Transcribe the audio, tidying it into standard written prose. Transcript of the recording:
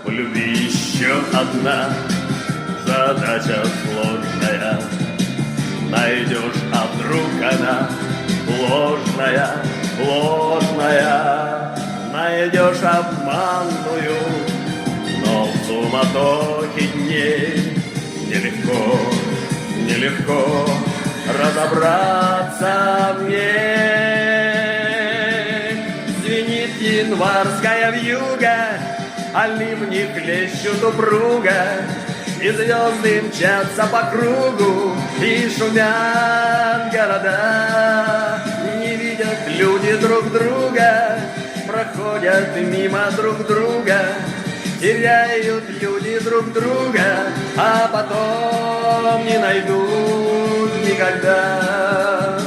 В любви еще одна задача сложная. Найдешь, а вдруг она ложная, ложная. Найдешь обманную, но в суматохе дней нелегко, нелегко разобраться в ней. Звенит январская вьюга, а ливни хлещут упруга, и звезды мчатся по кругу, и шумят города. Не видят люди друг друга, проходят мимо друг друга, теряют люди друг друга, а потом не найдут никогда.